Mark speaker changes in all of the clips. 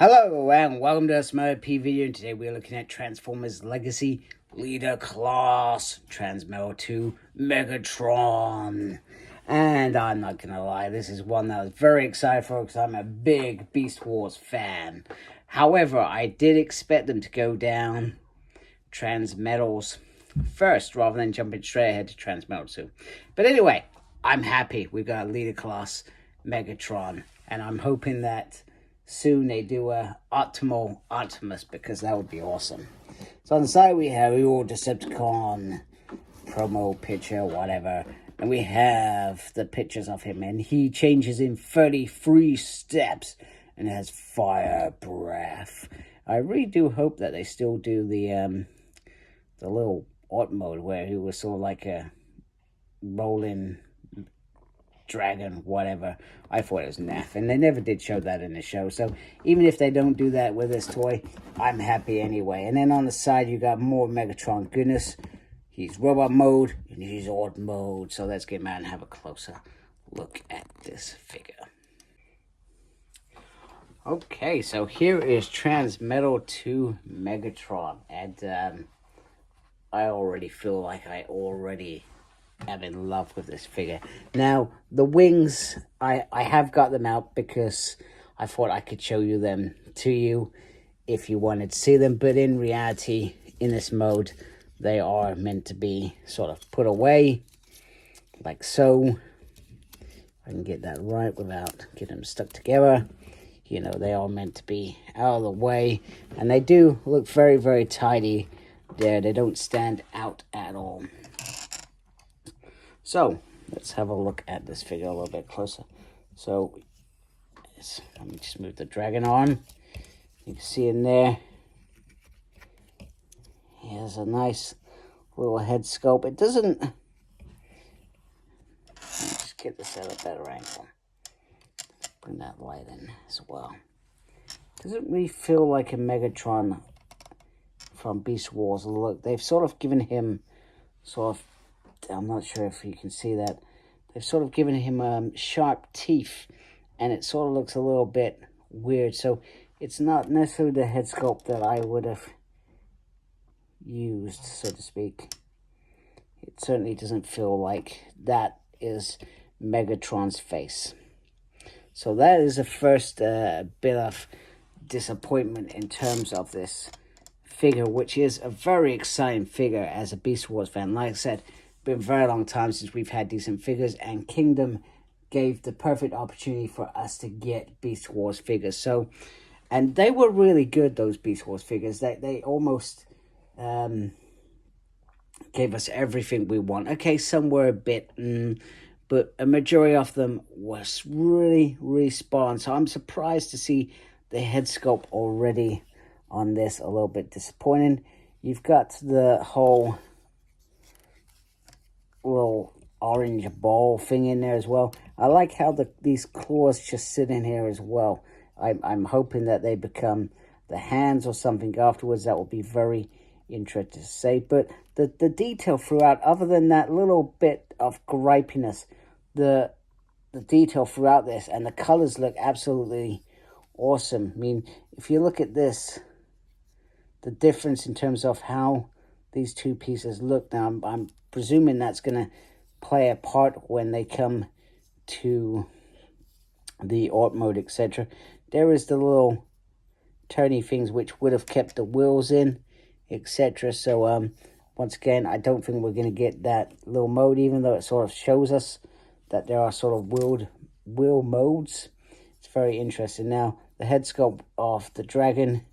Speaker 1: Hello and welcome to a smerdp video, and today we're looking at Transformers Legacy Leader Class TransMetal 2 Megatron. And I'm not gonna lie, this is one that I was very excited for because I'm a big Beast Wars fan. However, I did expect them to go down TransMetals first rather than jumping straight ahead to TransMetal 2. But anyway, I'm happy we got a Leader Class Megatron, and I'm hoping that soon they do a Optimal Optimus, because that would be awesome. So on the side we have your Decepticon promo picture, whatever, and we have the pictures of him, and he changes in 33 steps and has fire breath. I really do hope that they still do the little art mode where he was sort of like a rolling dragon, whatever. I thought it was naff, and they never did show that in the show. So even if they don't do that with this toy, I'm happy anyway. And then on the side, you got more Megatron goodness. He's robot mode and he's art mode. So let's get mad and have a closer look at this figure. Okay, so here is TransMetal 2 Megatron, and I already feel like I am in love with this figure. Now, the wings, I have got them out because I thought I could show you them to you if you wanted to see them. But in reality, in this mode, they are meant to be sort of put away, like so. I can get that right without getting them stuck together. You know, they are meant to be out of the way. And they do look very, very tidy there. They don't stand out at all. So, let's have a look at this figure a little bit closer. So, let me just move the dragon arm. You can see in there, he has a nice little head sculpt. It doesn't, let me just get this at a better angle. Bring that light in as well. Doesn't really feel like a Megatron from Beast Wars. Look, they've sort of given him I'm not sure if you can see that. They've sort of given him sharp teeth, and it sort of looks a little bit weird. So it's not necessarily the head sculpt that I would have used, so to speak. It certainly doesn't feel like that is Megatron's face. So that is the first bit of disappointment in terms of this figure, which is a very exciting figure as a Beast Wars fan. Like I said, been a very long time since we've had decent figures, and Kingdom gave the perfect opportunity for us to get Beast Wars figures. So, and they were really good, those Beast Wars figures. They almost gave us everything we want. Okay, some were a bit, but a majority of them was really, really spot on. So I'm surprised to see the head sculpt already on this. A little bit disappointing. You've got the whole little orange ball thing in there as well. I like how these claws just sit in here as well. I'm hoping that they become the hands or something afterwards. That will be very interesting to see. But the detail throughout, other than that little bit of gripiness, the detail throughout this, and the colors look absolutely awesome. I mean, if you look at this, the difference in terms of how these two pieces look. Now, I'm presuming that's going to play a part when they come to the art mode, etc. There is the little turny things which would have kept the wheels in, etc. So, once again, I don't think we're going to get that little mode, even though it sort of shows us that there are sort of wheel modes. It's very interesting. Now, the head sculpt of the dragon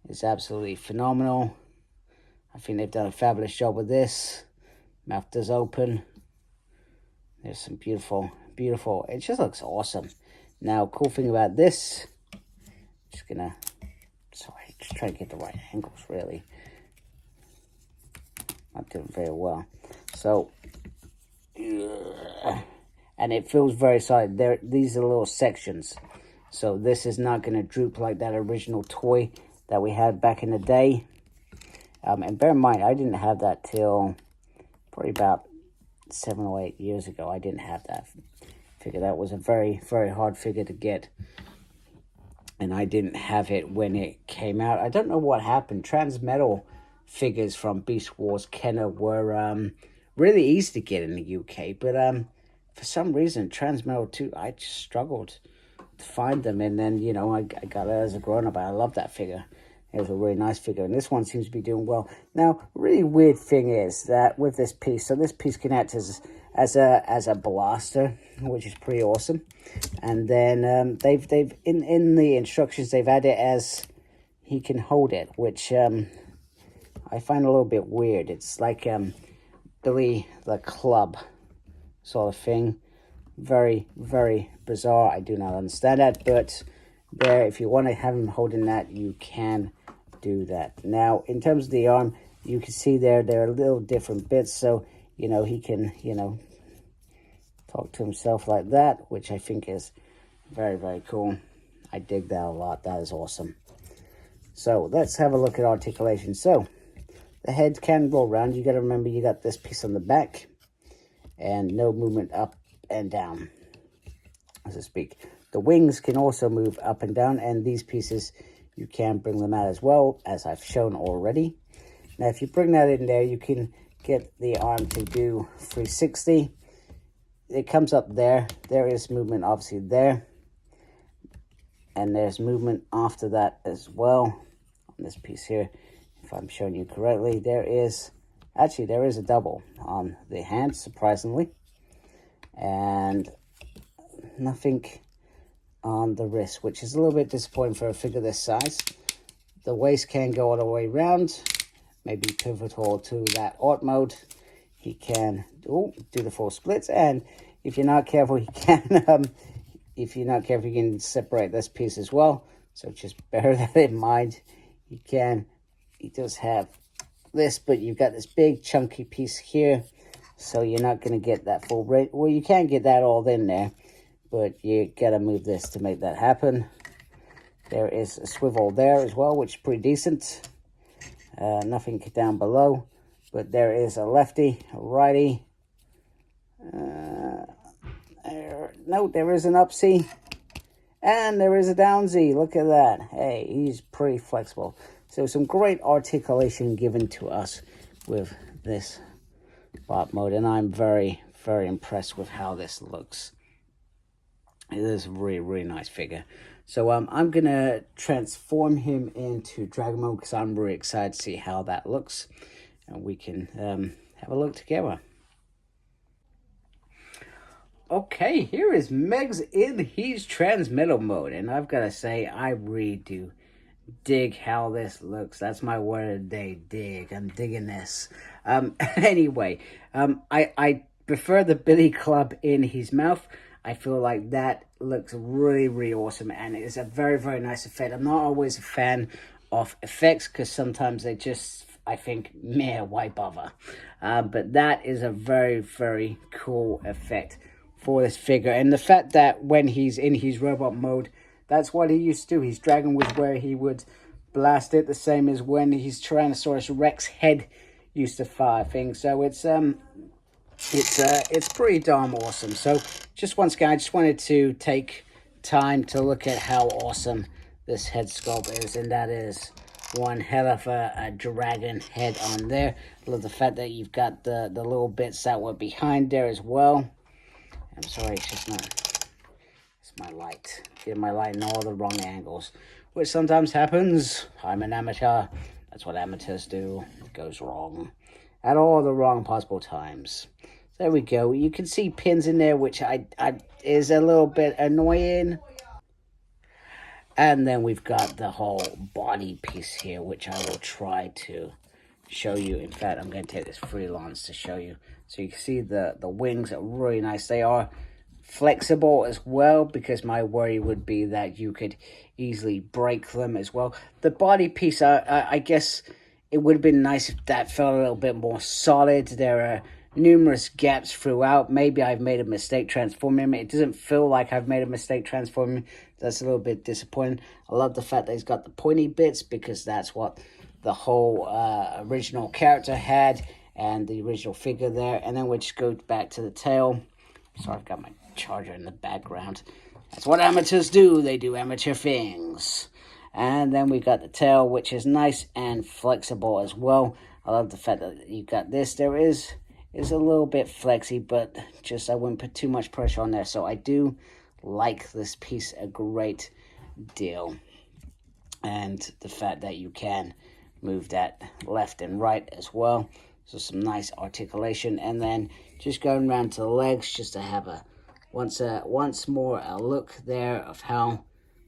Speaker 1: is absolutely phenomenal. I think they've done a fabulous job with this. Mouth does open. There's some beautiful, it just looks awesome. Now, cool thing about this, just try to get the right angles, really. Not doing very well. So, and it feels very solid. These are little sections. So this is not going to droop like that original toy that we had back in the day. And bear in mind, I didn't have that till probably about 7 or 8 years ago. I didn't have that figure. That was a very, very hard figure to get. and I didn't have it when it came out. I don't know what happened. TransMetal figures from Beast Wars Kenner were really easy to get in the UK, but for some reason, TransMetal 2, I just struggled to find them, and then, you know, I got it as a grown-up. I love that figure. It was a really nice figure, and this one seems to be doing well. Now, really weird thing is that with this piece, so this piece can act as a blaster, which is pretty awesome. And then they've in the instructions they've added as he can hold it, which I find a little bit weird. It's like Billy the Club sort of thing. Very, very bizarre. I do not understand that, but there, if you want to have him holding that, you can do that. Now, in terms of the arm, you can see there are little different bits, so, you know, he can, you know, talk to himself like that, which I think is very, very cool. I dig that a lot. That is awesome. So let's have a look at articulation. So the head can roll around. You got to remember you got this piece on the back and no movement up and down, as I speak. The wings can also move up and down, and these pieces, you can bring them out as well, as I've shown already. Now, if you bring that in there, you can get the arm to do 360. It comes up there. There is movement, obviously, there. And there's movement after that as well. On this piece here, if I'm showing you correctly, there is a double on the hand, surprisingly. And nothing on the wrist, which is a little bit disappointing for a figure this size. The waist can go all the way around, maybe pivotal to that art mode. He can do the full splits, and if you're not careful, he can if you're not careful, you can separate this piece as well. So just bear that in mind. He does have this, but you've got this big chunky piece here, so you're not going to get that full rate. Well, you can get that all in there, but you gotta move this to make that happen. There is a swivel there as well, which is pretty decent. Nothing down below, but there is a lefty, a righty. No, there is an up C, and there is a down Z. Look at that. Hey, he's pretty flexible. So some great articulation given to us with this bot mode, and I'm very, very impressed with how this looks. It is a really, really nice figure. So I'm going to transform him into Dragon mode because I'm really excited to see how that looks. And we can have a look together. Okay, here is Megs in his TransMetal mode. And I've got to say, I really do dig how this looks. That's my word of the day, dig. I'm digging this. Anyway, I prefer the Billy Club in his mouth. I feel like that looks really, really awesome, and it is a very, very nice effect. I'm not always a fan of effects because sometimes they just, I think, meh, why bother? But that is a very, very cool effect for this figure. And the fact that when he's in his robot mode, that's what he used to do. His dragon was where he would blast it, the same as when his Tyrannosaurus Rex head used to fire things. So it's pretty darn awesome. So just once again, I just wanted to take time to look at how awesome this head sculpt is, and that is one hell of a dragon head on there. I love the fact that you've got the little bits that were behind there as well. I'm sorry, it's my light. Getting my light in all the wrong angles, which sometimes happens. I'm an amateur. That's what amateurs do. It goes wrong at all the wrong possible times. There we go. You can see pins in there, which is a little bit annoying. And then we've got the whole body piece here, which I will try to show you. In fact, I'm going to take this freelance to show you. So you can see the wings are really nice. They are flexible as well, because my worry would be that you could easily break them as well. The body piece, I guess it would have been nice if that felt a little bit more solid. There are numerous gaps throughout. Maybe I've made a mistake transforming him. It doesn't feel like I've made a mistake transforming him. That's a little bit disappointing. I love the fact that he's got the pointy bits, because that's what the whole original character had, and the original figure there. And then we just go back to the tail. Sorry, I've got my charger in the background. That's what amateurs do. They do amateur things. And then we got the tail, which is nice and flexible as well. I love the fact that you got this. There is a little bit flexy, but just I wouldn't put too much pressure on there. So I do like this piece a great deal. And the fact that you can move that left and right as well. So some nice articulation. And then just going around to the legs just to have a once more a look there of how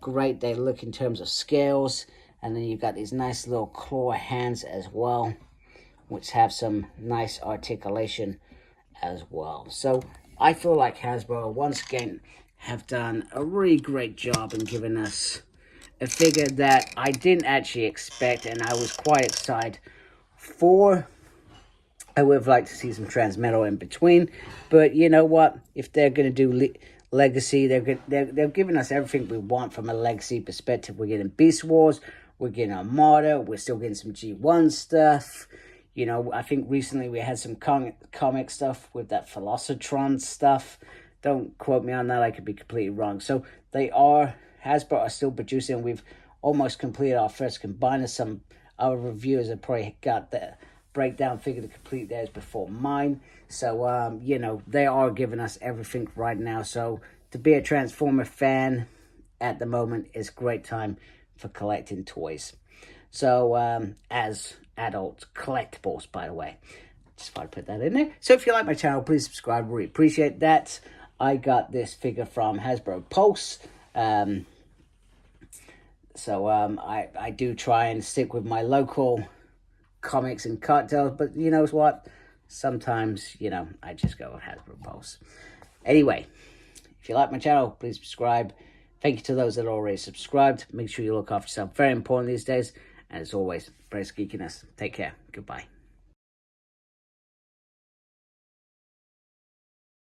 Speaker 1: great they look in terms of scales. And then you've got these nice little claw hands as well, which have some nice articulation as well. So I feel like Hasbro once again have done a really great job in giving us a figure that I didn't actually expect, and I was quite excited for. I would have liked to see some TransMetal in between, but you know what? If they're going to do Legacy, they're giving us everything we want from a Legacy perspective. We're getting Beast Wars, we're getting Armada, we're still getting some G1 stuff. You know, I think recently we had some comic stuff with that Velocitron stuff. Don't quote me on that, I could be completely wrong. So Hasbro are still producing. We've almost completed our first combiner. Some other reviewers have probably got the breakdown figure to complete theirs before mine. So, you know, they are giving us everything right now. So, to be a Transformer fan at the moment is a great time for collecting toys. So, as adult collectibles, by the way. Just thought I'd put that in there. So, if you like my channel, please subscribe. Really appreciate that. I got this figure from Hasbro Pulse. I do try and stick with my local comics and cartels, but you know what? Sometimes, you know, I just go with Hasbro Pulse. Anyway, if you like my channel, please subscribe. Thank you to those that are already subscribed. Make sure you look after yourself. Very important these days. And as always, praise geekiness. Take care. Goodbye.